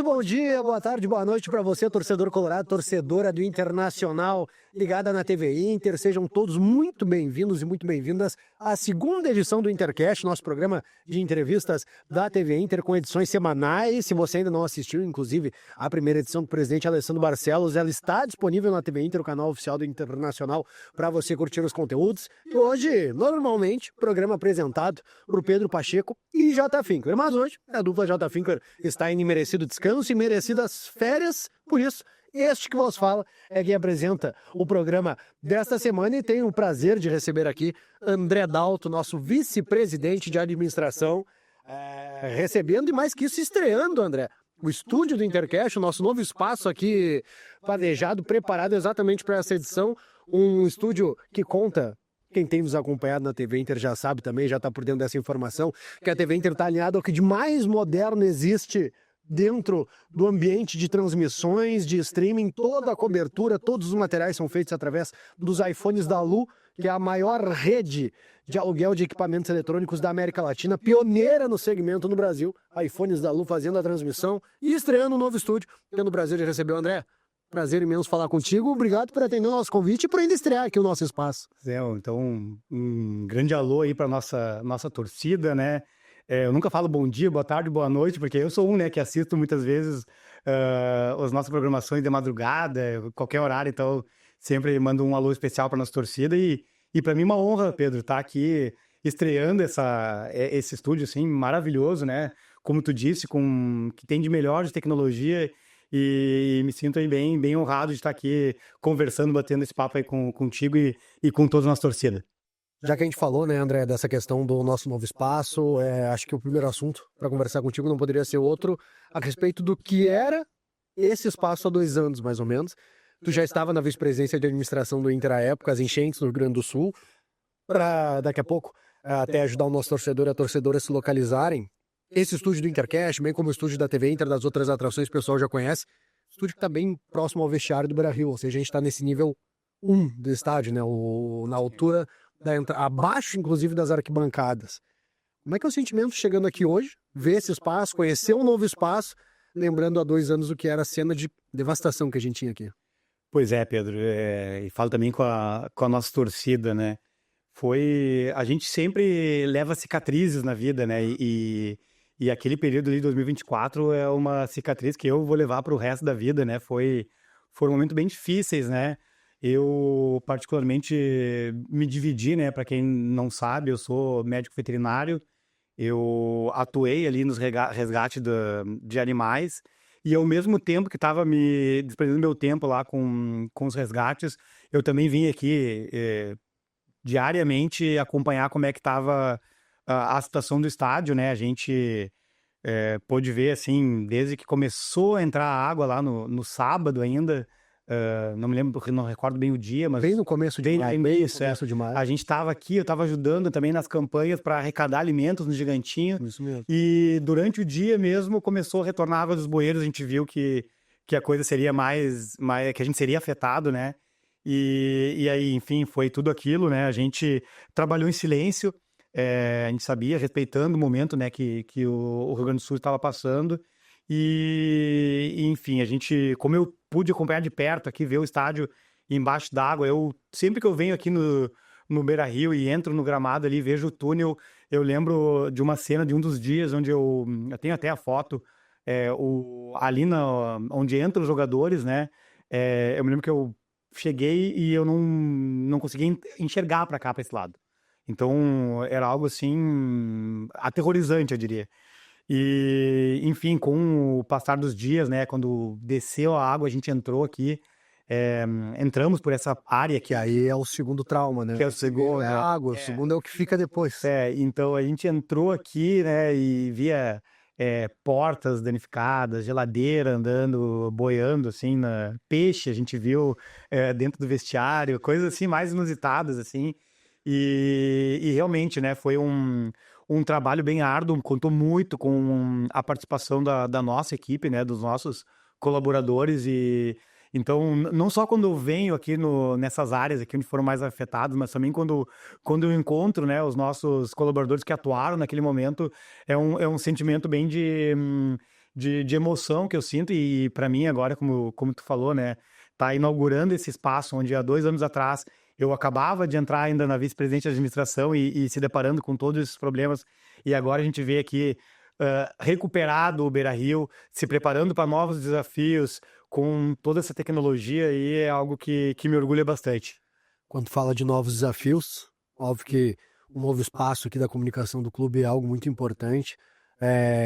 bom dia, boa tarde, boa noite para você, torcedor colorado, torcedora do Internacional, ligada na TV Inter. Sejam todos muito bem-vindos e muito bem-vindas à segunda edição do Intercast, nosso programa de entrevistas da TV Inter, com edições semanais. Se você ainda não assistiu, inclusive, a primeira edição do presidente Alessandro Barcelos, ela está disponível na TV Inter, o canal oficial do Internacional, para você curtir os conteúdos. E hoje, normalmente, programa apresentado por Pedro Pacheco e J. Finker. Mas hoje, a dupla J. Finker está em merecido descanso e merecidas férias, por isso, este que vos fala é quem apresenta o programa desta semana e tenho o prazer de receber aqui André Dalto, nosso vice-presidente de administração, recebendo e mais que isso, estreando, André, o estúdio do Intercast, o nosso novo espaço aqui planejado, preparado exatamente para essa edição, um estúdio que conta. Quem tem nos acompanhado na TV Inter já sabe também, já está por dentro dessa informação, que a TV Inter está alinhada ao que de mais moderno existe dentro do ambiente de transmissões, de streaming. Toda a cobertura, todos os materiais são feitos através dos iPhones da Lu, que é a maior rede de aluguel de equipamentos eletrônicos da América Latina, pioneira no segmento no Brasil. iPhones da Lu fazendo a transmissão e estreando um novo estúdio. Tendo o prazer de receber o André. Prazer imenso falar contigo. Obrigado por atender o nosso convite e por ainda estrear aqui o nosso espaço. Zé, então, um grande alô aí para nossa torcida, né? Eu nunca falo bom dia, boa tarde, boa noite, porque eu sou né, que assisto muitas vezes as nossas programações de madrugada, qualquer horário, então sempre mando um alô especial para nossa torcida e para mim uma honra, Pedro, estar aqui estreando esse estúdio assim, maravilhoso, né? Como tu disse, que tem de melhor de tecnologia e me sinto aí bem honrado de estar aqui conversando, batendo esse papo aí contigo e com toda a nossa torcida. Já que a gente falou, né, André, dessa questão do nosso novo espaço, acho que o primeiro assunto para conversar contigo não poderia ser outro a respeito do que era esse espaço há 2 anos, mais ou menos. Tu já estava na vice-presidência de administração do Inter à época, as enchentes no Rio Grande do Sul, para daqui a pouco até ajudar o nosso torcedor e a torcedora a se localizarem. Esse estúdio do Intercast, bem como o estúdio da TV Inter, das outras atrações, o pessoal já conhece, estúdio que está bem próximo ao vestiário do Beira-Rio, ou seja, a gente está nesse nível 1 do estádio, né, na altura abaixo, inclusive, das arquibancadas. Como é que é o sentimento chegando aqui hoje, ver esse espaço, conhecer um novo espaço, lembrando há 2 anos o que era a cena de devastação que a gente tinha aqui? Pois é, Pedro, e falo também com a nossa torcida, né? A gente sempre leva cicatrizes na vida, né? E aquele período ali de 2024 é uma cicatriz que eu vou levar para o resto da vida, né? Foram momentos bem difíceis, né? Eu, particularmente, me dividi, né? Para quem não sabe, eu sou médico veterinário, eu atuei ali nos resgate de animais e ao mesmo tempo que estava me despendendo meu tempo lá com os resgates, eu também vim aqui diariamente acompanhar como é que estava a situação do estádio, né? A gente pôde ver, assim, desde que começou a entrar a água lá no sábado ainda. Não me lembro, não recordo bem o dia, mas bem no começo de maio. A gente estava aqui, eu estava ajudando também nas campanhas para arrecadar alimentos no Gigantinho. Isso mesmo. E durante o dia mesmo começou a retornar a água dos bueiros, a gente viu que a coisa seria mais que a gente seria afetado, né? E aí, enfim, foi tudo aquilo, né? A gente trabalhou em silêncio, a gente sabia, respeitando o momento, né, que o Rio Grande do Sul estava passando. E enfim, como eu pude acompanhar de perto aqui, ver o estádio embaixo d'água, sempre que eu venho aqui no Beira-Rio e entro no gramado ali, vejo o túnel, eu lembro de uma cena de um dos dias onde eu tenho até a foto, ali onde entram os jogadores, né? Eu me lembro que eu cheguei e eu não conseguia enxergar para cá, para esse lado. Então, era algo assim aterrorizante, eu diria. E, enfim, com o passar dos dias, né, quando desceu a água, a gente entrou aqui, entramos por essa área que aí é o segundo trauma, né? Que é o segundo, é a água, o segundo é o que fica depois. Então a gente entrou aqui, né, e via portas danificadas, geladeira andando, boiando, assim, peixe a gente viu dentro do vestiário, coisas assim mais inusitadas, assim, e realmente, né, foi um trabalho bem árduo, contou muito com a participação da nossa equipe, né, dos nossos colaboradores então, não só quando eu venho aqui nessas áreas aqui onde foram mais afetados, mas também quando eu encontro, né, os nossos colaboradores que atuaram naquele momento, é um sentimento bem de emoção que eu sinto, e para mim agora, como tu falou, né, tá inaugurando esse espaço onde há 2 anos atrás eu acabava de entrar ainda na vice-presidente de administração e se deparando com todos esses problemas, e agora a gente vê aqui recuperado o Beira-Rio, se preparando para novos desafios, com toda essa tecnologia, e é algo que me orgulha bastante. Quando fala de novos desafios, óbvio que um novo espaço aqui da comunicação do clube é algo muito importante,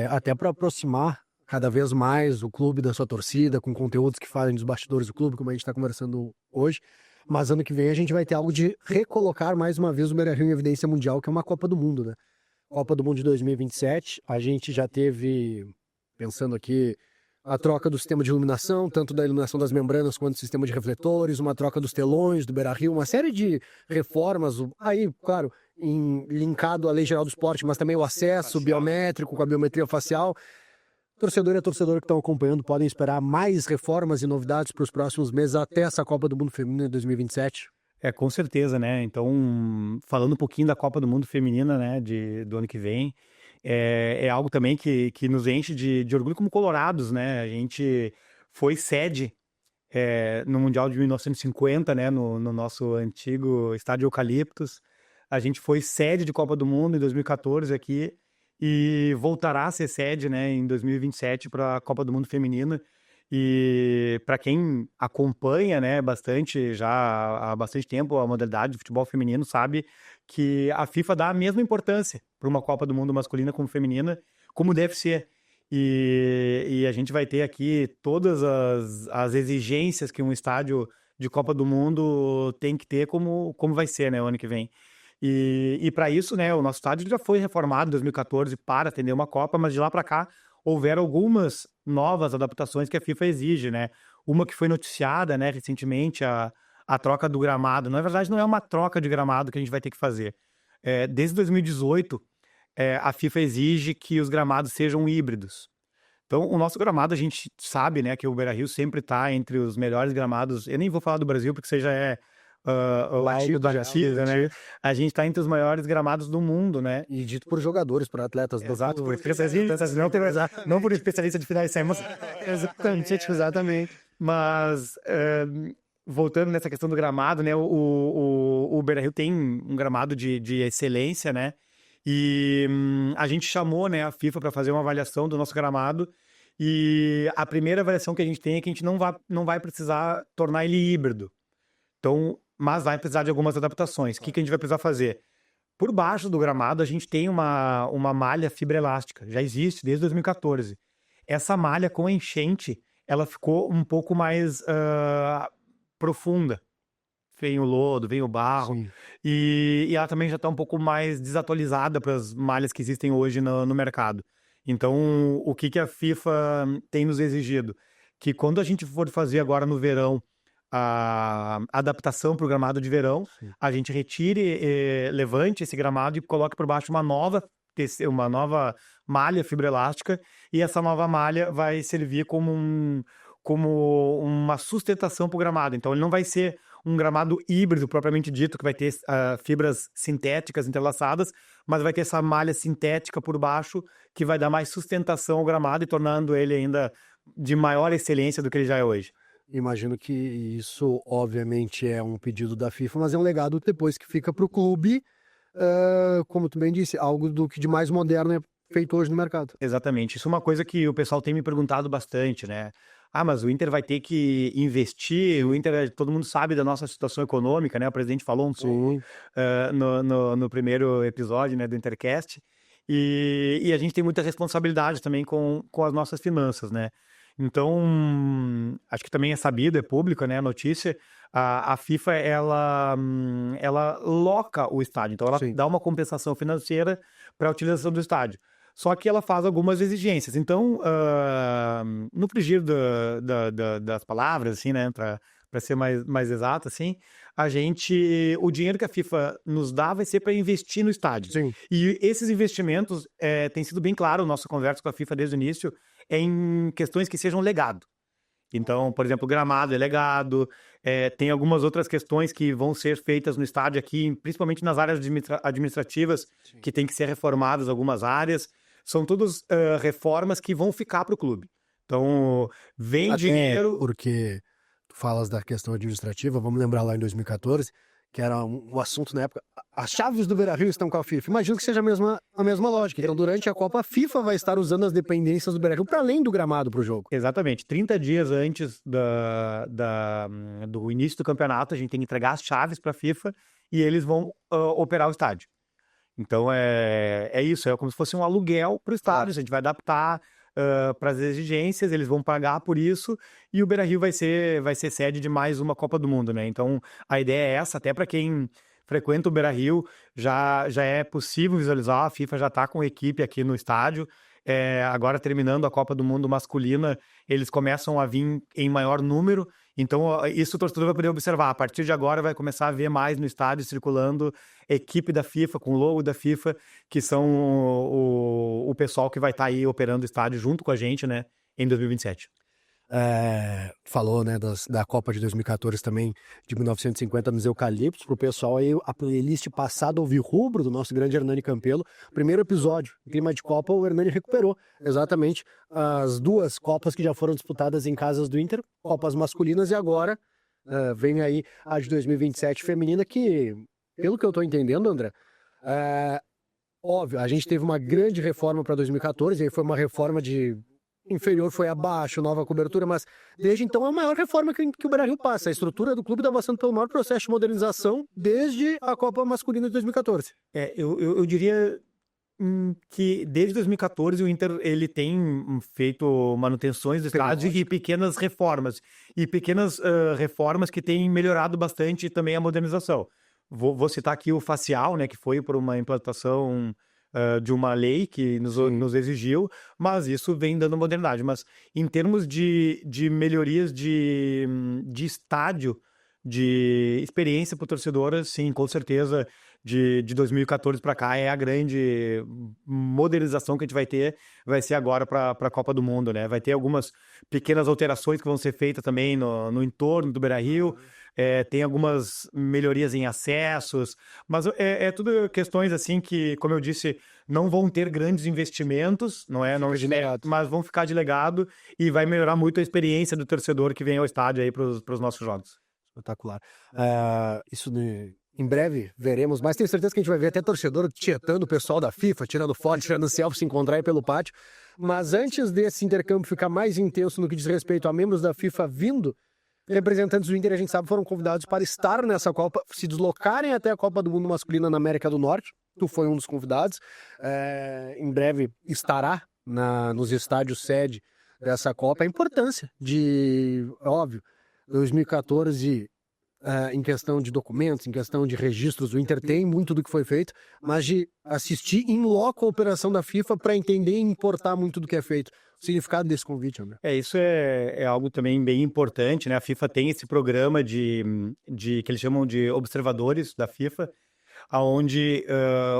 até para aproximar cada vez mais o clube da sua torcida, com conteúdos que falem dos bastidores do clube, como a gente está conversando hoje. Mas ano que vem a gente vai ter algo de recolocar mais uma vez o Beira-Rio em evidência mundial, que é uma Copa do Mundo, né? Copa do Mundo de 2027, a gente já teve, pensando aqui, a troca do sistema de iluminação, tanto da iluminação das membranas quanto do sistema de refletores, uma troca dos telões do Beira-Rio, uma série de reformas, aí, claro, linkado à Lei Geral do Esporte, mas também o acesso biométrico com a biometria facial. Torcedor e torcedor que estão acompanhando podem esperar mais reformas e novidades para os próximos meses até essa Copa do Mundo Feminino de 2027? Com certeza, né? Então, falando um pouquinho da Copa do Mundo Feminina, né, do ano que vem, é algo também que nos enche de orgulho como colorados, né? A gente foi sede no Mundial de 1950, né, no nosso antigo estádio Eucaliptus. A gente foi sede de Copa do Mundo em 2014 aqui, e voltará a ser sede, né, em 2027 para a Copa do Mundo Feminina. E para quem acompanha, né, há bastante tempo a modalidade de futebol feminino, sabe que a FIFA dá a mesma importância para uma Copa do Mundo masculina como feminina, como deve ser. E a gente vai ter aqui todas as exigências que um estádio de Copa do Mundo tem que ter, como vai ser, né, o ano que vem. E para isso, né, o nosso estádio já foi reformado em 2014 para atender uma Copa, mas de lá para cá houveram algumas novas adaptações que a FIFA exige, né? Uma que foi noticiada, né, recentemente, a troca do gramado. Na verdade, não é uma troca de gramado que a gente vai ter que fazer. Desde 2018, a FIFA exige que os gramados sejam híbridos. Então, o nosso gramado, a gente sabe, né, que o Beira-Rio sempre está entre os melhores gramados. Eu nem vou falar do Brasil, porque você já é batido da batida, né? A gente está entre os maiores gramados do mundo, né? E dito por jogadores, por atletas. Exato, por especialistas, não por especialista de finais de semana. Exatamente. Mas, voltando nessa questão do gramado, né? O Beira-Rio tem um gramado de excelência, né? E a gente chamou, né, a FIFA para fazer uma avaliação do nosso gramado. E a primeira avaliação que a gente tem é que a gente não vai precisar tornar ele híbrido. Então, mas vai precisar de algumas adaptações. O que a gente vai precisar fazer? Por baixo do gramado, a gente tem uma malha fibra elástica. Já existe desde 2014. Essa malha, com a enchente, ela ficou um pouco mais profunda. Vem o lodo, vem o barro. E ela também já está um pouco mais desatualizada para as malhas que existem hoje no mercado. Então, o que a FIFA tem nos exigido? Que quando a gente for fazer agora no verão a adaptação para o gramado de verão, a gente levante esse gramado e coloque por baixo uma nova malha fibra elástica, e essa nova malha vai servir como uma sustentação para o gramado. Então, ele não vai ser um gramado híbrido propriamente dito, que vai ter fibras sintéticas entrelaçadas, mas vai ter essa malha sintética por baixo, que vai dar mais sustentação ao gramado e tornando ele ainda de maior excelência do que ele já é hoje. Imagino que isso, obviamente, é um pedido da FIFA, mas é um legado depois que fica para o clube, como tu bem disse, algo do que de mais moderno é feito hoje no mercado. Exatamente. Isso é uma coisa que o pessoal tem me perguntado bastante, né? Mas o Inter vai ter que investir, o Inter, todo mundo sabe da nossa situação econômica, né? O presidente falou um pouco no primeiro episódio, né, do Intercast, e a gente tem muita responsabilidade também com as nossas finanças, né? Então, acho que também é sabido, é pública, né, a notícia, a FIFA, ela loca o estádio, então ela dá uma compensação financeira para a utilização do estádio. Só que ela faz algumas exigências. Então, no frigir das palavras, assim, né, para ser mais exato, assim, o dinheiro que a FIFA nos dá vai ser para investir no estádio. Sim. E esses investimentos, tem sido bem claro, nossa conversa com a FIFA desde o início, em questões que sejam legado. Então, por exemplo, o gramado é legado, tem algumas outras questões que vão ser feitas no estádio aqui, principalmente nas áreas administrativas, que tem que ser reformadas algumas áreas. são todas reformas que vão ficar para o clube. Então, vem dinheiro... Porque tu falas da questão administrativa, vamos lembrar lá em 2014, que era um assunto na época, as chaves do Beira-Rio estão com a FIFA. Imagino que seja a mesma lógica. Então, durante a Copa, a FIFA vai estar usando as dependências do Beira-Rio para além do gramado para o jogo. Exatamente. 30 dias antes do início do campeonato, a gente tem que entregar as chaves para a FIFA e eles vão operar o estádio. Então, é isso. É como se fosse um aluguel para o estádio. A gente vai adaptar para as exigências, eles vão pagar por isso e o Beira-Rio vai ser sede de mais uma Copa do Mundo, né? Então, a ideia é essa, até para quem frequenta o Beira-Rio, já é possível visualizar, a FIFA já está com equipe aqui no estádio. Agora, terminando a Copa do Mundo masculina, eles começam a vir em maior número, então isso o torcedor vai poder observar. A partir de agora vai começar a ver mais no estádio circulando equipe da FIFA, com o logo da FIFA, que são o pessoal que vai estar aí operando o estádio junto com a gente, né, em 2027. Falou, né, da Copa de 2014 também, de 1950 nos Eucaliptos, pro pessoal aí, a playlist passada ouvir rubro do nosso grande Hernani Campelo. Primeiro episódio, em clima de Copa, o Hernani recuperou exatamente as duas Copas que já foram disputadas em casas do Inter, Copas masculinas, e agora vem aí a de 2027 feminina, que, pelo que eu tô entendendo, André, óbvio, a gente teve uma grande reforma para 2014, e aí foi uma reforma de inferior, foi abaixo, nova cobertura, mas desde então é a maior reforma que o Beira-Rio passa. A estrutura do clube está passando pelo maior processo de modernização desde a Copa Masculina de 2014. Eu diria que desde 2014 o Inter ele tem feito manutenções do estádio e pequenas reformas. E pequenas reformas que têm melhorado bastante também a modernização. Vou citar aqui o facial, né, que foi por uma implantação de uma lei que nos exigiu, mas isso vem dando modernidade. Mas em termos de melhorias de estádio, de experiência para o torcedor, sim, com certeza, de 2014 para cá é a grande modernização que a gente vai ser agora para a Copa do Mundo, né? Vai ter algumas pequenas alterações que vão ser feitas também no entorno do Beira-Rio. Tem algumas melhorias em acessos, mas tudo questões assim que, como eu disse, não vão ter grandes investimentos, mas vão ficar de legado e vai melhorar muito a experiência do torcedor que vem ao estádio aí para os nossos jogos. Espetacular. Isso em breve veremos, mas tenho certeza que a gente vai ver até torcedor tietando o pessoal da FIFA, tirando foto, tirando selfie, se encontrar aí pelo pátio. Mas antes desse intercâmbio ficar mais intenso no que diz respeito a membros da FIFA vindo, representantes do Inter, a gente sabe, foram convidados para estar nessa Copa, se deslocarem até a Copa do Mundo masculina na América do Norte. Tu foi um dos convidados. Em breve estará nos estádios sede dessa Copa. A importância de, óbvio, 2014, em questão de documentos, em questão de registros, o Inter tem muito do que foi feito, mas de assistir em loco a operação da FIFA para entender e importar muito do que é feito. O significado desse convite, André? Isso é algo também bem importante, né? A FIFA tem esse programa que eles chamam de observadores da FIFA, onde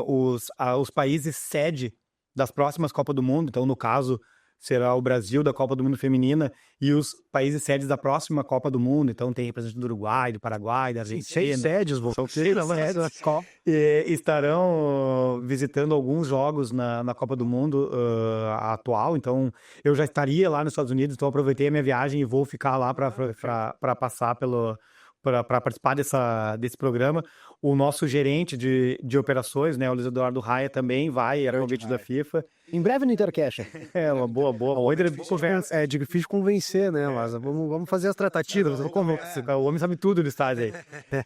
os países sede das próximas Copas do Mundo, então no caso será o Brasil da Copa do Mundo Feminina e os países sedes da próxima Copa do Mundo, então tem representante do Uruguai, do Paraguai, da Argentina. 6 sedes, são 6 sedes. E estarão visitando alguns jogos na Copa do Mundo atual, então eu já estaria lá nos Estados Unidos, então aproveitei a minha viagem e vou ficar lá para passar para participar desse programa. O nosso gerente de operações, né, o Luiz Eduardo Raia, também vai a convite da FIFA. Em breve no Intercash. Uma boa. É difícil convencer, né? Mas vamos fazer as tratativas. O homem sabe tudo do estádio aí.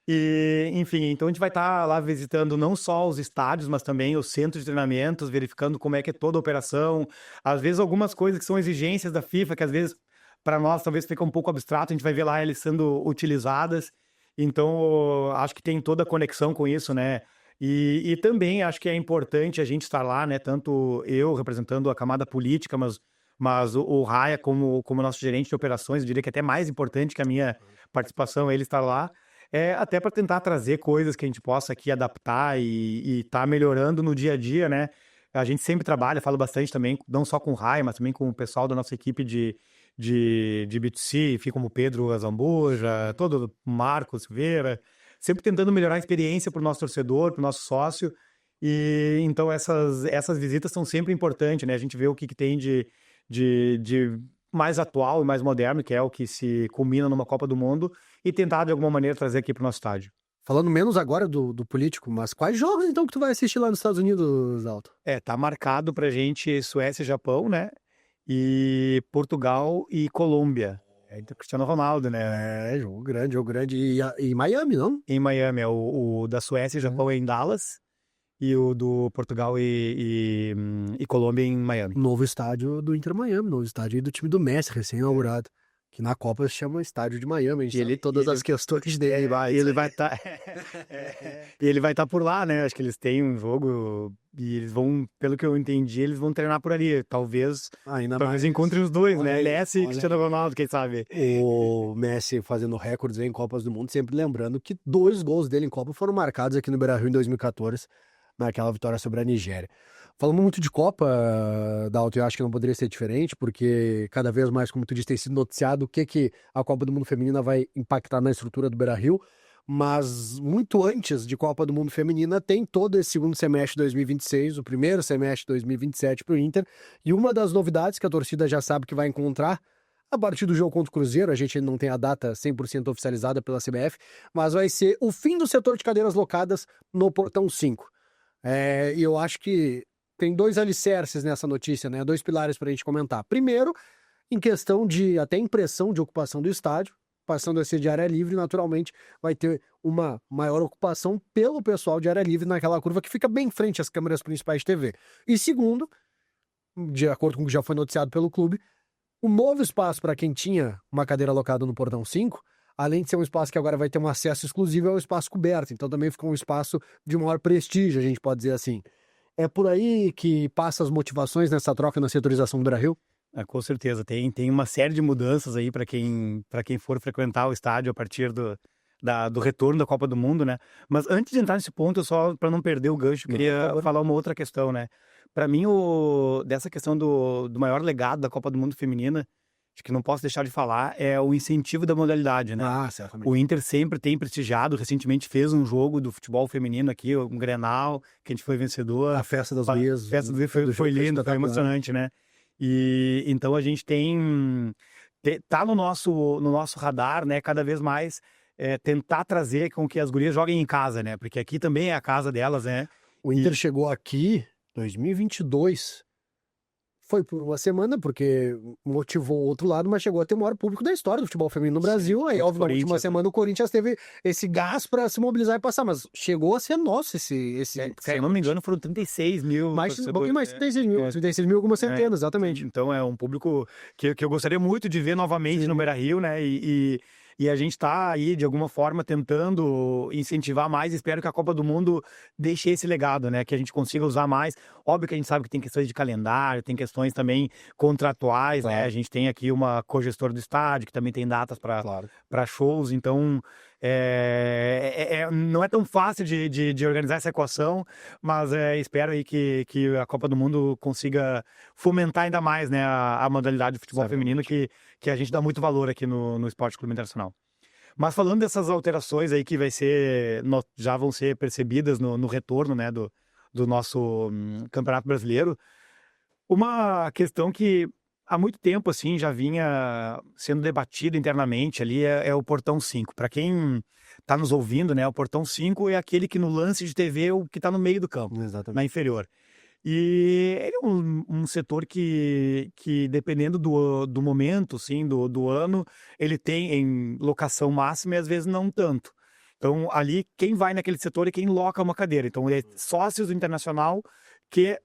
E, enfim, então a gente vai estar lá visitando não só os estádios, mas também os centros de treinamentos, verificando como é que é toda a operação. Às vezes algumas coisas que são exigências da FIFA, que às vezes para nós talvez fica um pouco abstrato, a gente vai ver lá eles sendo utilizadas. Então, acho que tem toda a conexão com isso, né? E também acho que é importante a gente estar lá, né? Tanto eu representando a camada política, mas o Raia como nosso gerente de operações, eu diria que é até mais importante que a minha participação, ele estar lá, até para tentar trazer coisas que a gente possa aqui adaptar e tá melhorando no dia a dia, né? A gente sempre trabalha, falo bastante também, não só com o Raia, mas também com o pessoal da nossa equipe de B2C, enfim, como o Pedro Azambuja, todo o Marcos Silveira, sempre tentando melhorar a experiência para o nosso torcedor, para o nosso sócio, E então essas visitas são sempre importantes, né? A gente vê o que tem de mais atual e mais moderno, que é o que se combina numa Copa do Mundo, e tentar de alguma maneira trazer aqui para o nosso estádio. Falando menos agora do político, mas quais jogos então que tu vai assistir lá nos Estados Unidos, Alto? Tá marcado pra gente Suécia e Japão, né? E Portugal e Colômbia. É do Cristiano Ronaldo, né? É, jogo grande. E Miami, não? Em Miami, o da Suécia e Japão é em Dallas, e o do Portugal e Colômbia em Miami. Novo estádio do Inter Miami, novo estádio aí do time do Messi, recém-inaugurado. Que na Copa se chama Estádio de Miami. A gente sabe todas as questões dele. Ele vai estar ele vai estar por lá, né? Acho que eles têm um jogo e eles vão, pelo que eu entendi, eles vão treinar por ali. Talvez encontrem os dois, né? Messi e Cristiano Ronaldo, quem sabe? O Messi fazendo recordes em Copas do Mundo, sempre lembrando que 2 gols dele em Copa foram marcados aqui no Beira-Rio em 2014, naquela vitória sobre a Nigéria. Falando muito de Copa, Dalton, eu acho que não poderia ser diferente, porque cada vez mais, como tu disse, tem sido noticiado o que a Copa do Mundo Feminina vai impactar na estrutura do Beira-Rio, mas muito antes de Copa do Mundo Feminina tem todo esse segundo semestre de 2026, o primeiro semestre de 2027 para o Inter, e uma das novidades que a torcida já sabe que vai encontrar a partir do jogo contra o Cruzeiro, a gente não tem a data 100% oficializada pela CBF, mas vai ser o fim do setor de cadeiras locadas no Portão 5. E eu acho que tem 2 alicerces nessa notícia, né? 2 pilares para a gente comentar. Primeiro, em questão de até impressão de ocupação do estádio, passando a ser de área livre, naturalmente vai ter uma maior ocupação pelo pessoal de área livre naquela curva que fica bem em frente às câmeras principais de TV. E segundo, de acordo com o que já foi noticiado pelo clube, o novo espaço para quem tinha uma cadeira alocada no Portão 5, além de ser um espaço que agora vai ter um acesso exclusivo, é um espaço coberto. Então também fica um espaço de maior prestígio, a gente pode dizer assim. É por aí que passa as motivações nessa troca na setorização do Beira-Rio? Com certeza, tem uma série de mudanças aí para quem for frequentar o estádio a partir do retorno da Copa do Mundo, né? Mas antes de entrar nesse ponto, só para não perder o gancho, queria falar uma outra questão, né? Para mim, dessa questão do maior legado da Copa do Mundo feminina, acho que não posso deixar de falar, é o incentivo da modalidade, né? Certamente. O Inter sempre tem prestigiado, recentemente fez um jogo do futebol feminino aqui, um Grenal, que a gente foi vencedor. A Festa das Gurias. A Festa das Gurias foi linda, foi emocionante, né? E então a gente tá no nosso radar, né, cada vez mais tentar trazer com que as gurias joguem em casa, né? Porque aqui também é a casa delas, né? O Inter chegou aqui em 2022. Foi por uma semana, porque motivou o outro lado, mas chegou a ter o maior público da história do futebol feminino no Brasil. Aí, óbvio, na última semana o Corinthians teve esse gás para se mobilizar e passar, mas chegou a ser nosso esse se eu não me engano, foram 36 mil. Um pouquinho mais, 36 mil. 36 mil, algumas centenas, exatamente. Então é um público que eu gostaria muito de ver novamente no Beira-Rio, né? E a gente está aí, de alguma forma, tentando incentivar mais. Espero que a Copa do Mundo deixe esse legado, né? Que a gente consiga usar mais. Óbvio que a gente sabe que tem questões de calendário, tem questões também contratuais, claro, né? A gente tem aqui uma cogestora do estádio, que também tem datas para shows. Então, não é tão fácil de organizar essa equação, mas espero aí que a Copa do Mundo consiga fomentar ainda mais, né, a modalidade de futebol feminino, que a gente dá muito valor aqui no Esporte Clube Internacional. Mas falando dessas alterações aí que já vão ser percebidas no retorno, né, do nosso Campeonato Brasileiro, uma questão que há muito tempo assim já vinha sendo debatida internamente ali é o Portão 5. Para quem está nos ouvindo, né, o Portão 5 é aquele que no lance de TV é o que está no meio do campo, exatamente, na inferior. E ele é um setor que dependendo do momento, sim, do ano, ele tem em locação máxima e às vezes não tanto. Então, ali, quem vai naquele setor é quem loca uma cadeira. Então, é sócios do Internacional que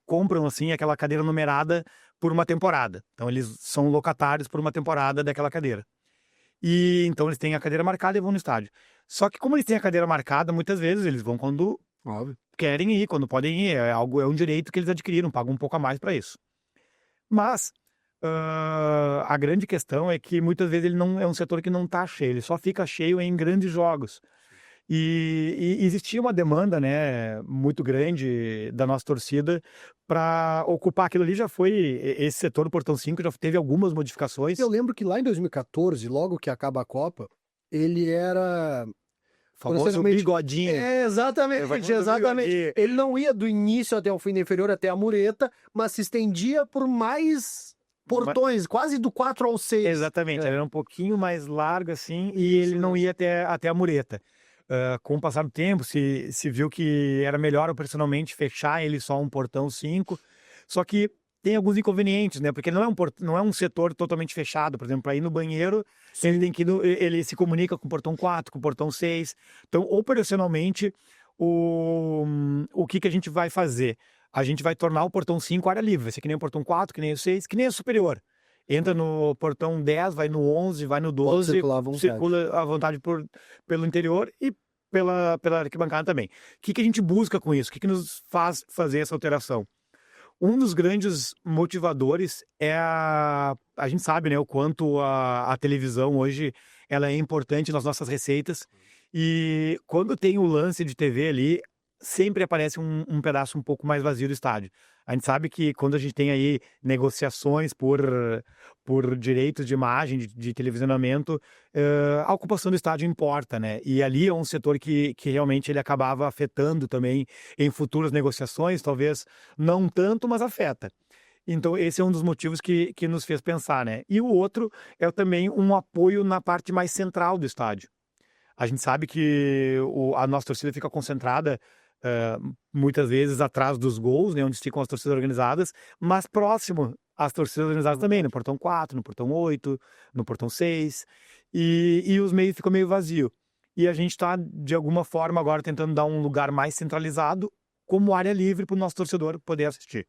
compram, assim, aquela cadeira numerada por uma temporada. Então, eles são locatários por uma temporada daquela cadeira. E, então, eles têm a cadeira marcada e vão no estádio. Só que, como eles têm a cadeira marcada, muitas vezes eles vão quando querem ir, quando podem ir. É um direito que eles adquiriram, pagam um pouco a mais para isso. Mas a grande questão é que muitas vezes ele não é um setor que não está cheio, ele só fica cheio em grandes jogos. E existia uma demanda, né, muito grande da nossa torcida para ocupar aquilo ali. Esse setor do Portão 5 já teve algumas modificações. Eu lembro que lá em 2014, logo que acaba a Copa, ele era Famoso Processamento. bigodinho. Exatamente, exatamente. Ele não ia do início até o fim da inferior, até a mureta, mas se estendia por mais portões, quase do 4 ao 6. Exatamente, ele era um pouquinho mais largo assim e ele não ia até a mureta. Com o passar do tempo, se viu que era melhor operacionalmente fechar ele só um portão 5, só que tem alguns inconvenientes, né? Porque não é um setor totalmente fechado. Por exemplo, para ir no banheiro, ele tem que ele se comunica com o portão 4, com o portão 6. Então, operacionalmente, o que a gente vai fazer? A gente vai tornar o portão 5 área livre. Vai ser que nem o portão 4, que nem o 6, que nem o superior. Entra no portão 10, vai no 11, vai no 12, circula à vontade pelo interior e pela arquibancada também. O que a gente busca com isso? O que nos faz fazer essa alteração? Um dos grandes motivadores é a gente sabe, né, o quanto a televisão hoje ela é importante nas nossas receitas, e quando tem o lance de TV ali, sempre aparece um pedaço um pouco mais vazio do estádio. A gente sabe que quando a gente tem aí negociações por direitos de imagem, de televisionamento, a ocupação do estádio importa, né? E ali é um setor que realmente ele acabava afetando também em futuras negociações, talvez não tanto, mas afeta. Então, esse é um dos motivos que nos fez pensar, né? E o outro é também um apoio na parte mais central do estádio. A gente sabe que a nossa torcida fica concentrada muitas vezes atrás dos gols, né, onde ficam as torcidas organizadas, mas próximo às torcidas organizadas também, no portão 4, no portão 8, no portão 6, e os meios ficam meio vazios. E a gente está, de alguma forma, agora tentando dar um lugar mais centralizado como área livre para o nosso torcedor poder assistir.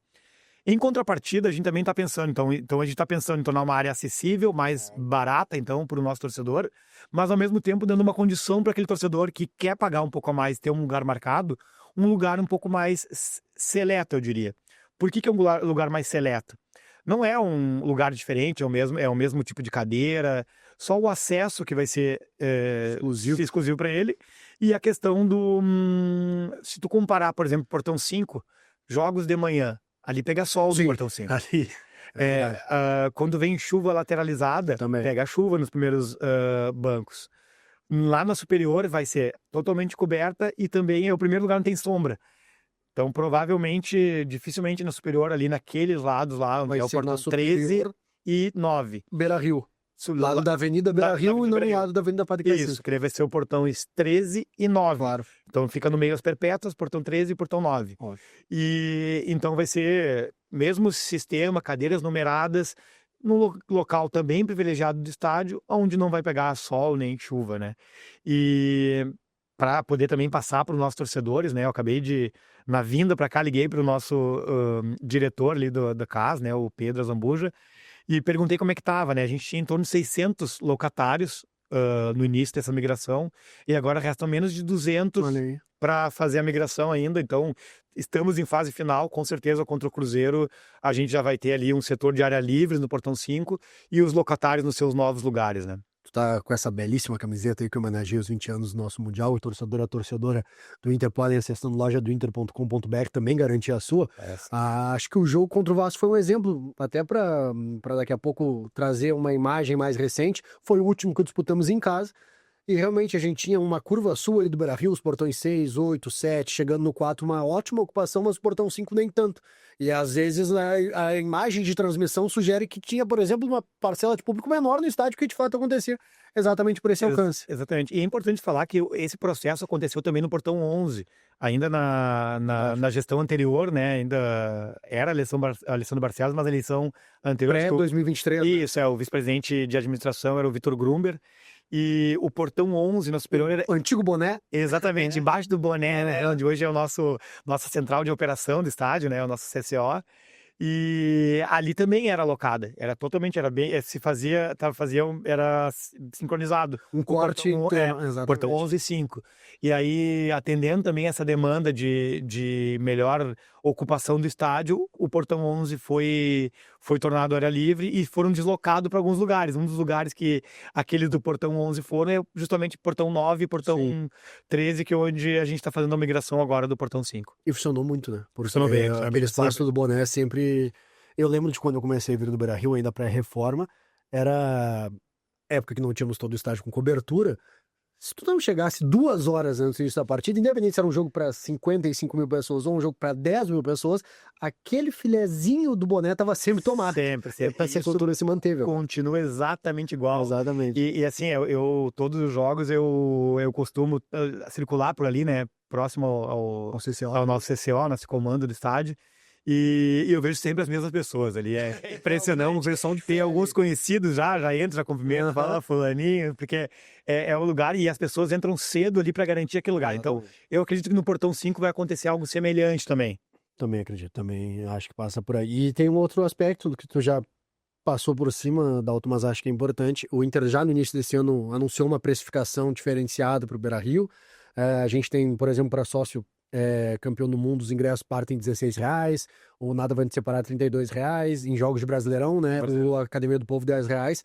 Em contrapartida, a gente também está pensando, então a gente está pensando em tornar uma área acessível, mais barata, então, para o nosso torcedor, mas ao mesmo tempo dando uma condição para aquele torcedor que quer pagar um pouco a mais, ter um lugar marcado, um lugar um pouco mais seleto, eu diria. Por que é um lugar mais seleto? Não é um lugar diferente, é o mesmo tipo de cadeira, só o acesso que vai ser exclusivo para ele, e a questão se tu comparar, por exemplo, portão 5, jogos de manhã, ali pega sol do portão 5. Ali. Quando vem chuva lateralizada, Também. pega chuva nos primeiros bancos. Lá na superior vai ser totalmente coberta e também é o primeiro lugar não tem sombra. Então, provavelmente, dificilmente na superior, ali naqueles lados lá, onde Vai é o ser portão na superior, 13 e 9. Beira-Rio. Lado da Avenida Beira-Rio e não do lado da Avenida Padre Cassis. Isso, que ele vai ser o portões 13 e 9. Claro. Então fica no meio as perpétuas, portão 13 e portão 9. Ótimo. E então vai ser mesmo sistema, cadeiras numeradas, no local também privilegiado do estádio, onde não vai pegar sol nem chuva, né? E para poder também passar para os nossos torcedores, né? Eu acabei na vinda para cá, liguei para o nosso diretor ali da CAS, né? O Pedro Zambuja, e perguntei como é que estava, né? A gente tinha em torno de 600 locatários no início dessa migração, e agora restam menos de 200 para fazer a migração ainda. Então, estamos em fase final, com certeza contra o Cruzeiro a gente já vai ter ali um setor de área livre no portão 5 e os locatários nos seus novos lugares, né? Tu tá com essa belíssima camiseta aí que homenageia os 20 anos do nosso Mundial. O torcedor e a torcedora do Inter podem, acessando lojadointer.com.br, também garantir a sua. Acho que o jogo contra o Vasco foi um exemplo, até para daqui a pouco trazer uma imagem mais recente. Foi o último que disputamos em casa. E realmente a gente tinha uma curva sul ali do Beira-Rio, os portões 6, 8, 7, chegando no 4, uma ótima ocupação, mas o portão 5 nem tanto. E às vezes a imagem de transmissão sugere que tinha, por exemplo, uma parcela de público menor no estádio, que de fato acontecia exatamente por esse alcance. Exatamente. E é importante falar que esse processo aconteceu também no portão 11, ainda na gestão anterior, né? Ainda era a Alessandro Barcelos, mas a eleição anterior... Pré-2023. Isso, o vice-presidente de administração era o Vitor Grumber. E o portão 11 na superior era... O antigo boné. Exatamente, embaixo do boné, né, onde hoje é nossa central de operação do estádio, né, o nosso CCO. E ali também era alocada, era bem, era sincronizado. Um corte, Portão 11 e 5. E aí, atendendo também essa demanda de melhor ocupação do estádio, o portão 11 foi tornado área livre e foram deslocados para alguns lugares. Um dos lugares que aqueles do portão 11 foram é justamente portão 9 e portão 13, que é onde a gente está fazendo a migração agora do portão 5. E funcionou muito, né? Funcionou bem. Aquele espaço do boné sempre... Eu lembro de quando eu comecei a vir do Beira-Rio, ainda pré-reforma, era época que não tínhamos todo o estádio com cobertura, Se tu não chegasse 2 horas antes da partida, independente se era um jogo para 55 mil pessoas ou um jogo para 10 mil pessoas, aquele filezinho do boné tava sempre tomado. Sempre. Essa cultura se manteve. Continua exatamente igual. Exatamente. E assim, todos os jogos eu costumo circular por ali, né? Próximo ao nosso CCO, nosso comando do estádio. E eu vejo sempre as mesmas pessoas ali. É impressionante. O pessoal tem alguns conhecidos já entra, já cumprimenta, fala fulaninho, porque é o lugar e as pessoas entram cedo ali para garantir aquele lugar. Então, eu acredito que no Portão 5 vai acontecer algo semelhante também. Também acredito, também acho que passa por aí. E tem um outro aspecto que tu já passou por cima, Dalton, mas acho que é importante. O Inter já no início desse ano anunciou uma precificação diferenciada para o Beira-Rio. A gente tem, por exemplo, para sócio campeão do mundo, os ingressos partem R$16, o Nada Vai Te Separar R$32, em jogos de Brasileirão, né? O Academia do Povo R$10.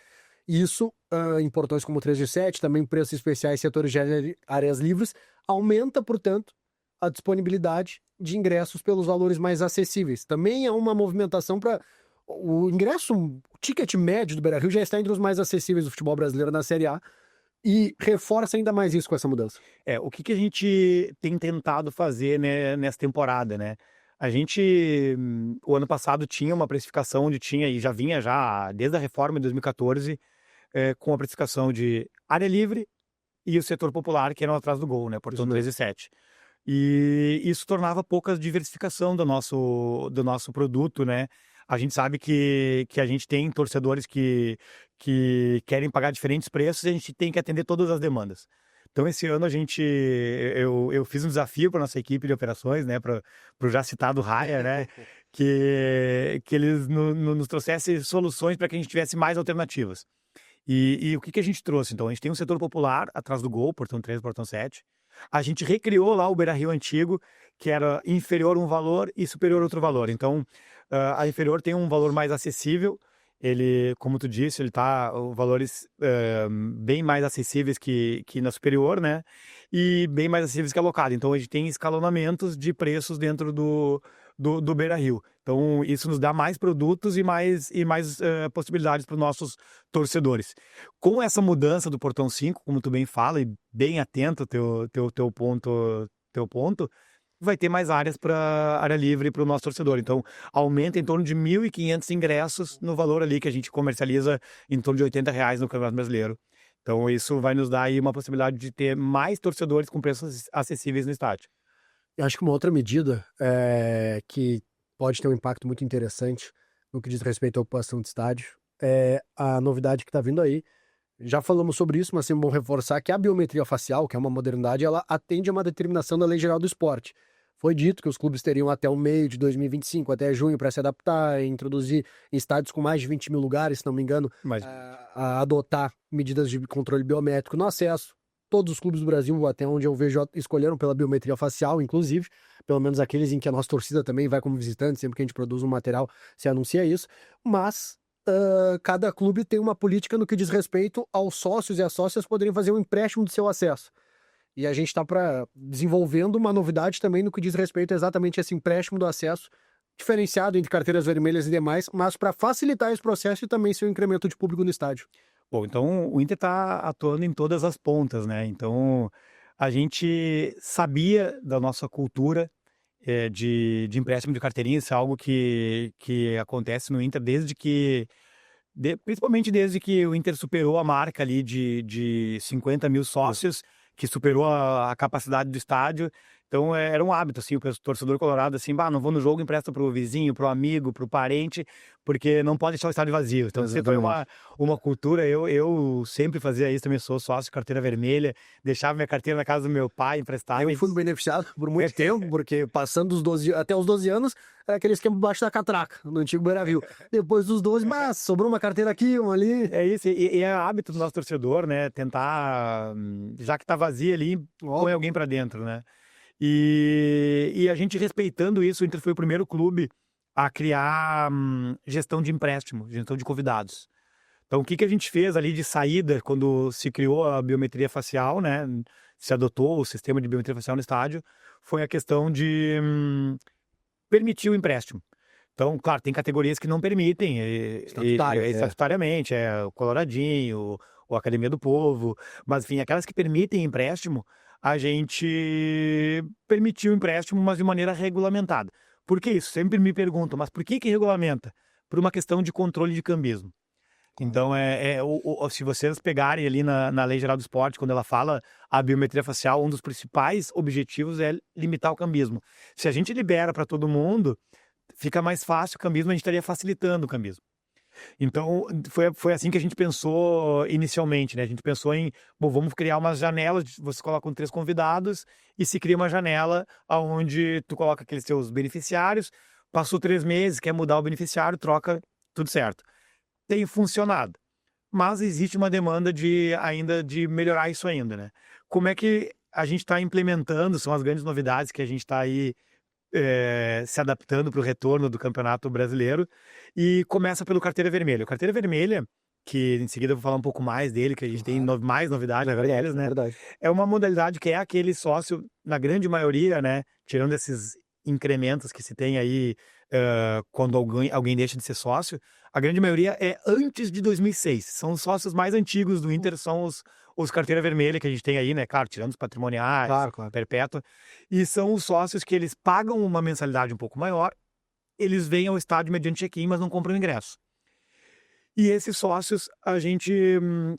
Isso, em portões como 3 de 7, também preços especiais, setores de áreas livres, aumenta, portanto, a disponibilidade de ingressos pelos valores mais acessíveis. Também é uma movimentação para o ingresso, o ticket médio do Beira-Rio já está entre os mais acessíveis do futebol brasileiro na Série A. E reforça ainda mais isso com essa mudança. O que a gente tem tentado fazer, né, nessa temporada, né? A gente, o ano passado, tinha uma precificação onde tinha, e já vinha desde a reforma de 2014, com a precificação de área livre e o setor popular, que eram atrás do gol, né? Portão 3 e 7. E isso tornava pouca diversificação do nosso produto, né? A gente sabe que a gente tem torcedores que querem pagar diferentes preços e a gente tem que atender todas as demandas. Então, esse ano eu fiz um desafio para nossa equipe de operações, né, para o já citado Raya, né, que eles nos trouxessem soluções para que a gente tivesse mais alternativas. E o que a gente trouxe? Então, a gente tem um setor popular atrás do gol, portão 3, portão 7. A gente recriou lá o Beira-Rio antigo, que era inferior um valor e superior outro valor. Então, a inferior tem um valor mais acessível. Ele, como tu disse, ele tá valores bem mais acessíveis que na superior, né? E bem mais acessíveis que a locada. Então, a gente tem escalonamentos de preços dentro do Beira-Rio. Então, isso nos dá mais produtos e mais possibilidades para os nossos torcedores. Com essa mudança do Portão 5, como tu bem fala, e bem atento teu ponto, vai ter mais áreas para área livre para o nosso torcedor. Então, aumenta em torno de 1.500 ingressos no valor ali que a gente comercializa em torno de R$80 no Campeonato Brasileiro. Então, isso vai nos dar aí uma possibilidade de ter mais torcedores com preços acessíveis no estádio. Eu acho que uma outra medida que pode ter um impacto muito interessante no que diz respeito à ocupação de estádio é a novidade que está vindo aí. Já falamos sobre isso, mas é bom reforçar que a biometria facial, que é uma modernidade, ela atende a uma determinação da Lei Geral do Esporte. Foi dito que os clubes teriam até o meio de 2025, até junho, para se adaptar e introduzir em estádios com mais de 20 mil lugares, se não me engano, a adotar medidas de controle biométrico no acesso. Todos os clubes do Brasil, até onde eu vejo, escolheram pela biometria facial, inclusive, pelo menos aqueles em que a nossa torcida também vai como visitante, sempre que a gente produz um material, se anuncia isso, mas cada clube tem uma política no que diz respeito aos sócios e as sócias poderem fazer um empréstimo do seu acesso. E a gente está desenvolvendo uma novidade também no que diz respeito a exatamente esse empréstimo do acesso, diferenciado entre carteiras vermelhas e demais, mas para facilitar esse processo e também seu incremento de público no estádio. Bom, então o Inter está atuando em todas as pontas, né? Então a gente sabia da nossa cultura de empréstimo de carteirinha, isso é algo que acontece no Inter principalmente desde que o Inter superou a marca ali de 50 mil sócios, que superou a capacidade do estádio. Então era um hábito, assim, o torcedor colorado, assim, não vou no jogo, empresta pro vizinho, pro amigo, pro parente, porque não pode deixar o estádio vazio. Então isso foi uma cultura, eu sempre fazia isso, também sou sócio de carteira vermelha, deixava minha carteira na casa do meu pai, emprestava. Eu fui beneficiado por muito tempo, porque passando até os 12 anos, era aquele esquema baixo da catraca, no antigo Beira-Rio. Depois dos 12, sobrou uma carteira aqui, uma ali. É isso, e é hábito do nosso torcedor, né, tentar, já que tá vazio ali, põe alguém para dentro, né. E a gente respeitando isso, o Inter foi o primeiro clube a criar gestão de empréstimo, gestão de convidados. Então, o que a gente fez ali de saída, quando se criou a biometria facial, né, se adotou o sistema de biometria facial no estádio, foi a questão de permitir o empréstimo. Então, claro, tem categorias que não permitem, estatutariamente, o Coloradinho, ou Academia do Povo, mas enfim, aquelas que permitem empréstimo, a gente permitiu empréstimo, mas de maneira regulamentada. Por que isso? Sempre me perguntam, mas por que regulamenta? Por uma questão de controle de cambismo. Então, se vocês pegarem ali na Lei Geral do Esporte, quando ela fala a biometria facial, um dos principais objetivos é limitar o cambismo. Se a gente libera para todo mundo, fica mais fácil o cambismo, a gente estaria facilitando o cambismo. Então, foi assim que a gente pensou inicialmente, né? A gente pensou em, bom, vamos criar umas janelas, você coloca 3 convidados e se cria uma janela onde tu coloca aqueles seus beneficiários, passou 3 meses, quer mudar o beneficiário, troca, tudo certo. Tem funcionado, mas existe uma demanda ainda de melhorar isso ainda, né? Como é que a gente está implementando, são as grandes novidades que a gente está aí se adaptando para o retorno do Campeonato Brasileiro, e começa pelo Carteira Vermelha. O Carteira Vermelha, que em seguida eu vou falar um pouco mais dele, que a gente tem mais novidades, na verdade, né? Verdade. É uma modalidade que é aquele sócio, na grande maioria, né? Tirando esses incrementos que se tem aí quando alguém deixa de ser sócio, a grande maioria é antes de 2006. São os sócios mais antigos do Inter, são os Carteira Vermelha que a gente tem aí, né? Claro, tirando os patrimoniais, Claro. perpétua. E são os sócios que eles pagam uma mensalidade um pouco maior, eles vêm ao estádio mediante check-in, mas não compram ingresso. E esses sócios, a gente,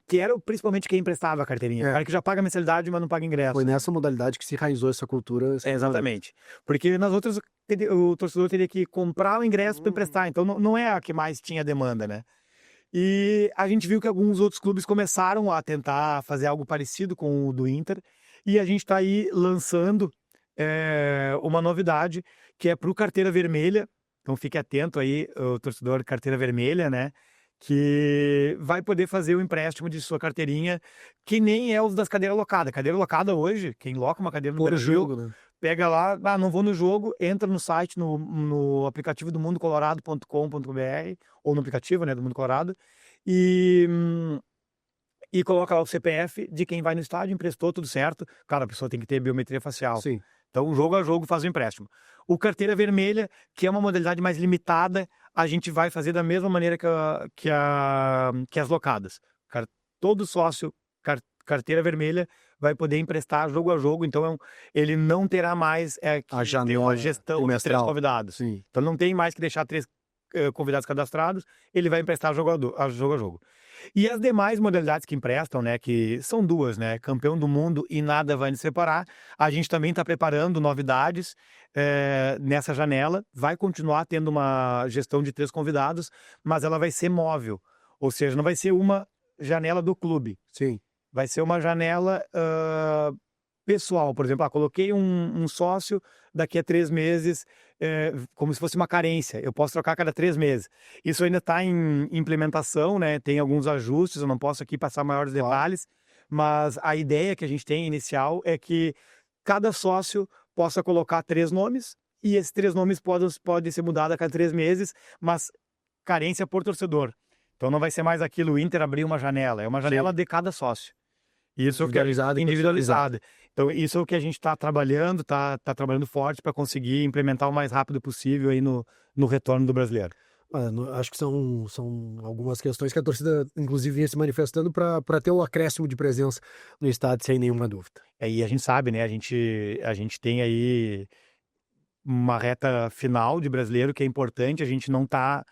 que era principalmente quem emprestava a carteirinha. O cara que já paga mensalidade, mas não paga ingresso. Foi nessa modalidade que se enraizou essa cultura. Exatamente. Porque nas outras, o torcedor teria que comprar o ingresso para emprestar. Então, não é a que mais tinha demanda, né? E a gente viu que alguns outros clubes começaram a tentar fazer algo parecido com o do Inter. E a gente está aí lançando uma novidade, que é para o Carteira Vermelha. Então, fique atento aí, o torcedor Carteira Vermelha, né? Que vai poder fazer o empréstimo de sua carteirinha, que nem é os das cadeiras locadas. Cadeira locada hoje, quem loca uma cadeira no Brasil, jogo, né? pega lá, não vou no jogo, entra no site, no aplicativo do mundocolorado.com.br, ou no aplicativo, né, do Mundo Colorado, e coloca lá o CPF de quem vai no estádio, emprestou, tudo certo. Cara, a pessoa tem que ter biometria facial. Sim. Então, jogo a jogo, faz o empréstimo. O Carteira Vermelha, que é uma modalidade mais limitada, a gente vai fazer da mesma maneira que as locadas. Todo sócio Carteira Vermelha vai poder emprestar jogo a jogo, então ele não terá mais a janela, uma gestão de 3 convidados. Sim. Então não tem mais que deixar 3 convidados cadastrados, ele vai emprestar jogo a jogo. E as demais modalidades que emprestam, né, que são 2, né, campeão do mundo e nada vai nos separar, a gente também está preparando novidades nessa janela, vai continuar tendo uma gestão de 3 convidados, mas ela vai ser móvel, ou seja, não vai ser uma janela do clube. Sim. Vai ser uma janela pessoal, por exemplo, coloquei um sócio, daqui a 3 meses, como se fosse uma carência, eu posso trocar a cada 3 meses. Isso ainda está em implementação, né? Tem alguns ajustes, eu não posso aqui passar maiores detalhes, mas a ideia que a gente tem inicial é que cada sócio possa colocar 3 nomes, e esses 3 nomes podem ser mudados a cada 3 meses, mas carência por torcedor. Então não vai ser mais aquilo, o Inter abrir uma janela, é uma janela de cada sócio. Isso individualizada. Então, isso é o que a gente está trabalhando, está trabalhando forte para conseguir implementar o mais rápido possível aí no retorno do brasileiro. Acho que são algumas questões que a torcida, inclusive, vinha se manifestando para ter o acréscimo de presença no estádio, sem nenhuma dúvida. E a gente sabe, né? A gente tem aí uma reta final de brasileiro que é importante, a gente não está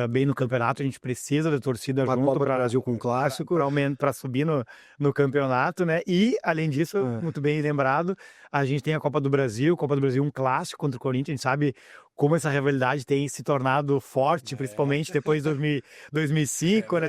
bem no campeonato, a gente precisa da torcida junto para o Brasil com um clássico, para subir no campeonato, né? E, além disso, muito bem lembrado, a gente tem a Copa do Brasil um clássico contra o Corinthians, a gente sabe como essa rivalidade tem se tornado forte, principalmente depois de 2005, né?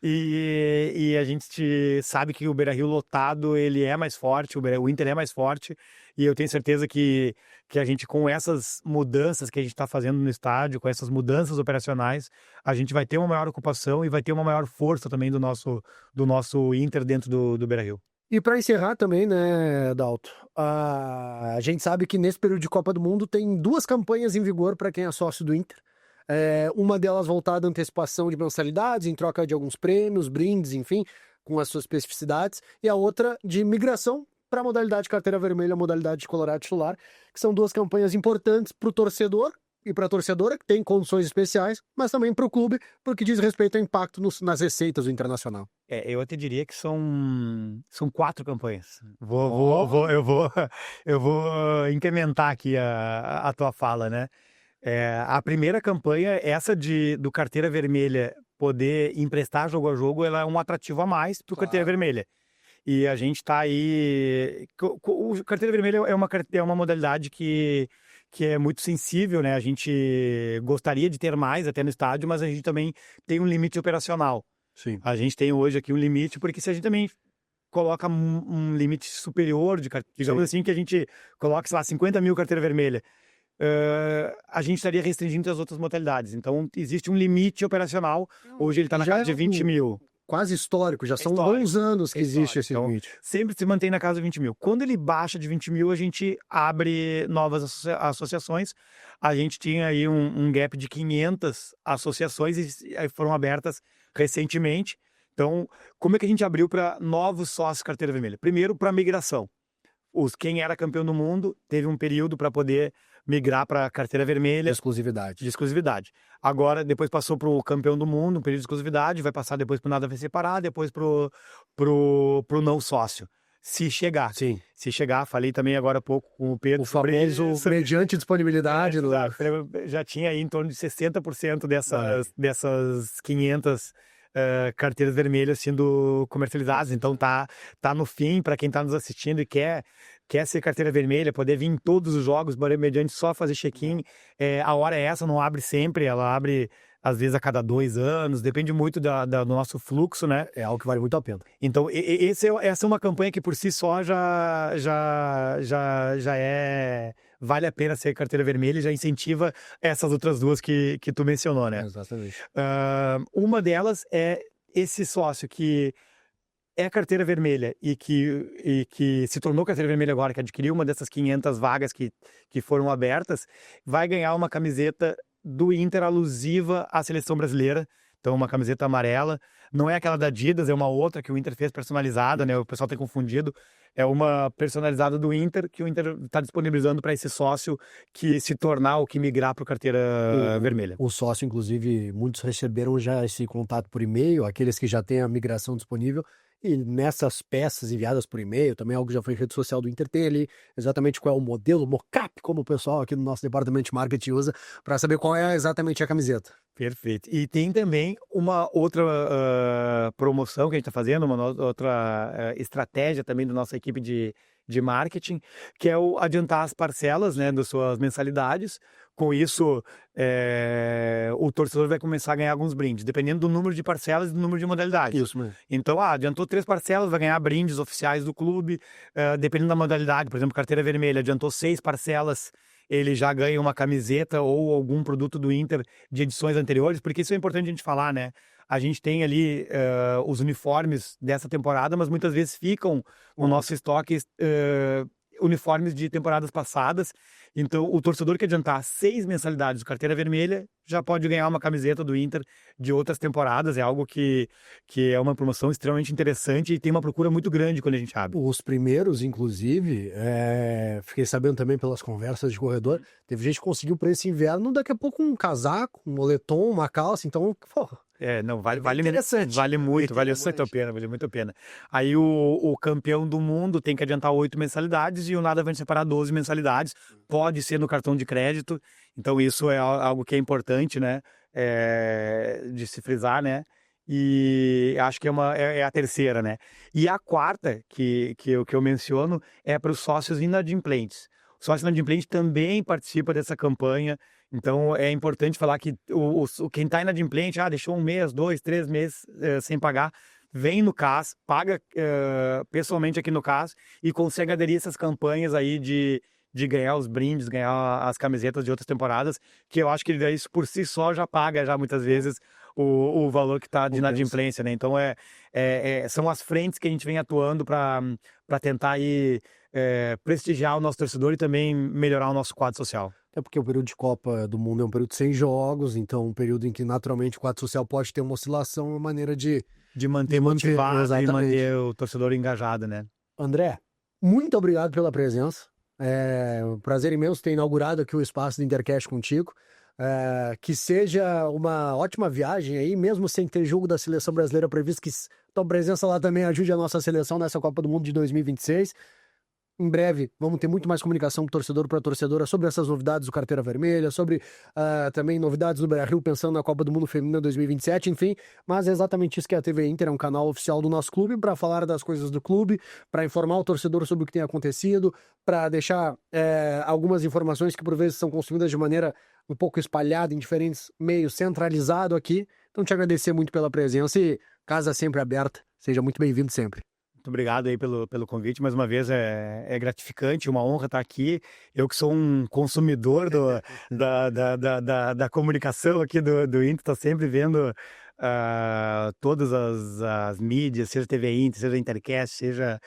E a gente sabe que o Beira-Rio lotado, ele é mais forte, o Inter é mais forte, e eu tenho certeza que a gente, com essas mudanças que a gente está fazendo no estádio, com essas mudanças operacionais, a gente vai ter uma maior ocupação e vai ter uma maior força também do nosso Inter dentro do Beira-Rio. E para encerrar também, né, Dalto, a gente sabe que nesse período de Copa do Mundo tem 2 campanhas em vigor para quem é sócio do Inter. Uma delas voltada à antecipação de mensalidades, em troca de alguns prêmios, brindes, enfim, com as suas especificidades, e a outra de migração para a modalidade Carteira Vermelha, a modalidade de Colorado titular, que são 2 campanhas importantes para o torcedor, e para a torcedora, que tem condições especiais, mas também para o clube, porque diz respeito ao impacto nas receitas do Internacional. Eu até diria que são 4 campanhas. Eu vou incrementar aqui a tua fala, né? A primeira campanha, essa do Carteira Vermelha poder emprestar jogo a jogo, ela é um atrativo a mais para o Carteira Vermelha. E a gente está aí... O Carteira Vermelha é uma modalidade que é muito sensível, né? A gente gostaria de ter mais até no estádio, mas a gente também tem um limite operacional. Sim. A gente tem hoje aqui um limite, porque se a gente também coloca um limite superior, digamos assim, que a gente coloca, sei lá, 50 mil carteira vermelha, a gente estaria restringindo as outras modalidades. Então, existe um limite operacional. Hoje ele está na casa de 20 mil. Quase histórico, já são bons anos que existe esse limite. Sempre se mantém na casa de 20 mil. Quando ele baixa de 20 mil, a gente abre novas associações. A gente tinha aí um gap de 500 associações e foram abertas recentemente. Então, como é que a gente abriu para novos sócios carteira vermelha? Primeiro, para migração. Quem era campeão do mundo teve um período para poder migrar para a carteira vermelha. De exclusividade. Agora, depois passou para o campeão do mundo, um período de exclusividade, vai passar depois para o nada vai separar, depois para o não sócio. Se chegar. Sim. Se chegar, falei também agora há pouco com o Pedro. O famoso mediante disponibilidade. Já tinha aí em torno de 60% dessas 500 carteiras vermelhas sendo comercializadas. Então tá no fim, para quem está nos assistindo e quer ser carteira vermelha, poder vir em todos os jogos, mediante só fazer check-in. A hora é essa, não abre sempre, ela abre às vezes a cada 2 anos, depende muito do nosso fluxo, né? É algo que vale muito a pena. Então, essa é uma campanha que por si só já vale a pena ser carteira vermelha e já incentiva essas outras 2 que tu mencionou, né? Exatamente. Uma delas é esse sócio que é carteira vermelha e que se tornou carteira vermelha agora, que adquiriu uma dessas 500 vagas que foram abertas, vai ganhar uma camiseta do Inter alusiva à seleção brasileira. Então, uma camiseta amarela. Não é aquela da Adidas, é uma outra que o Inter fez personalizada, né? O pessoal tem confundido. É uma personalizada do Inter que o Inter está disponibilizando para esse sócio que se tornar ou que migrar para o carteira vermelha. O sócio, inclusive, muitos receberam já esse contato por e-mail, aqueles que já têm a migração disponível. E nessas peças enviadas por e-mail, também algo que já foi em rede social do Inter, tem ali exatamente qual é o modelo, o mockup, como o pessoal aqui no nosso departamento de marketing usa, para saber qual é exatamente a camiseta. Perfeito. E tem também uma outra promoção que a gente está fazendo, uma outra estratégia também da nossa equipe de marketing, que é o adiantar as parcelas, né, das suas mensalidades. Com isso, o torcedor vai começar a ganhar alguns brindes, dependendo do número de parcelas e do número de modalidades. Isso mesmo. Então, adiantou 3 parcelas, vai ganhar brindes oficiais do clube, dependendo da modalidade. Por exemplo, carteira vermelha, adiantou 6 parcelas, ele já ganha uma camiseta ou algum produto do Inter de edições anteriores, porque isso é importante a gente falar, né? A gente tem ali os uniformes dessa temporada, mas muitas vezes ficam no nosso estoque uniformes de temporadas passadas. Então, o torcedor que adiantar 6 mensalidades do carteira vermelha já pode ganhar uma camiseta do Inter de outras temporadas. É algo que é uma promoção extremamente interessante e tem uma procura muito grande quando a gente abre. Os primeiros, inclusive, fiquei sabendo também pelas conversas de corredor, teve gente que conseguiu para esse inverno, daqui a pouco um casaco, um moletom, uma calça, então, porra. Vale interessante. Vale muito a pena. Aí o campeão do mundo tem que adiantar 8 mensalidades e o nada vai separar 12 mensalidades. Pode ser no cartão de crédito. Então isso é algo que é importante, né? De se frisar, né? E acho que é a terceira, né? E a quarta que eu menciono é para os sócios inadimplentes. O sócio inadimplente também participa dessa campanha. Então, é importante falar que quem está inadimplente, deixou 1 mês, 2, 3 meses sem pagar, vem no CAS, paga pessoalmente aqui no CAS e consegue aderir a essas campanhas aí de ganhar os brindes, ganhar as camisetas de outras temporadas, que eu acho que isso por si só já paga já muitas vezes o valor que está de inadimplência, né? Então, são as frentes que a gente vem atuando para tentar aí, prestigiar o nosso torcedor e também melhorar o nosso quadro social. Até porque o período de Copa do Mundo é um período sem jogos, então um período em que naturalmente o quadro social pode ter uma oscilação, uma maneira de manter motivado e manter o torcedor engajado, né? André, muito obrigado pela presença. É um prazer imenso ter inaugurado aqui o espaço do Intercast contigo. Que seja uma ótima viagem aí, mesmo sem ter jogo da seleção brasileira previsto, que tua presença lá também ajude a nossa seleção nessa Copa do Mundo de 2026. Em breve, vamos ter muito mais comunicação do torcedor para a torcedora sobre essas novidades do Carteira Vermelha, sobre também novidades do Beira-Rio, pensando na Copa do Mundo Feminina 2027, enfim. Mas é exatamente isso que a TV Inter é um canal oficial do nosso clube, para falar das coisas do clube, para informar o torcedor sobre o que tem acontecido, para deixar algumas informações que por vezes são consumidas de maneira um pouco espalhada em diferentes meios, centralizado aqui. Então, te agradecer muito pela presença e casa sempre aberta. Seja muito bem-vindo sempre. Muito obrigado aí pelo convite, mais uma vez é gratificante, uma honra estar aqui. Eu que sou um consumidor da comunicação aqui do Inter, estou sempre vendo todas as mídias, seja TV Inter, seja Intercast, seja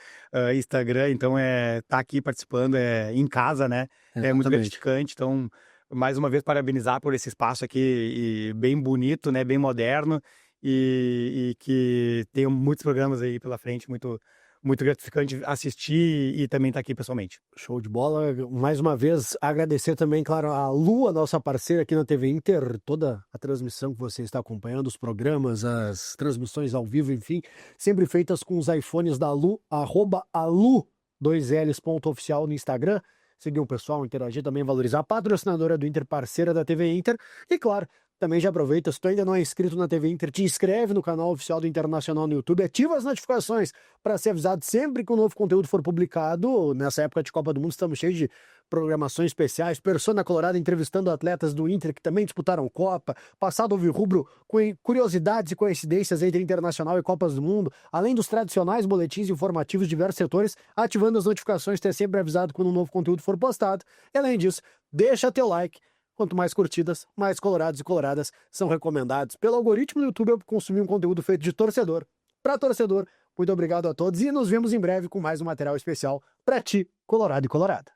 Instagram, então estar aqui participando em casa, né? É muito gratificante, então mais uma vez parabenizar por esse espaço aqui, bem bonito, né? Bem moderno. E que tenham muitos programas aí pela frente, muito, muito gratificante assistir e também estar aqui pessoalmente. Show de bola. Mais uma vez, agradecer também, claro, a Lu, a nossa parceira aqui na TV Inter, toda a transmissão que você está acompanhando, os programas, as transmissões ao vivo, enfim, sempre feitas com os iPhones da Lu, @alu2ls.oficial no Instagram. Seguir o pessoal, interagir também, valorizar a patrocinadora do Inter, parceira da TV Inter. E claro, também já aproveita, se tu ainda não é inscrito na TV Inter, te inscreve no canal oficial do Internacional no YouTube, ativa as notificações para ser avisado sempre que um novo conteúdo for publicado. Nessa época de Copa do Mundo estamos cheios de programações especiais, Persona Colorada entrevistando atletas do Inter que também disputaram Copa, passado Alvirrubro com curiosidades e coincidências entre Internacional e Copas do Mundo, além dos tradicionais boletins informativos de diversos setores, ativando as notificações, ter sempre avisado quando um novo conteúdo for postado. E além disso, deixa teu like. Quanto mais curtidas, mais colorados e coloradas são recomendados pelo algoritmo do YouTube para consumir um conteúdo feito de torcedor para torcedor. Muito obrigado a todos e nos vemos em breve com mais um material especial para ti, colorado e colorada.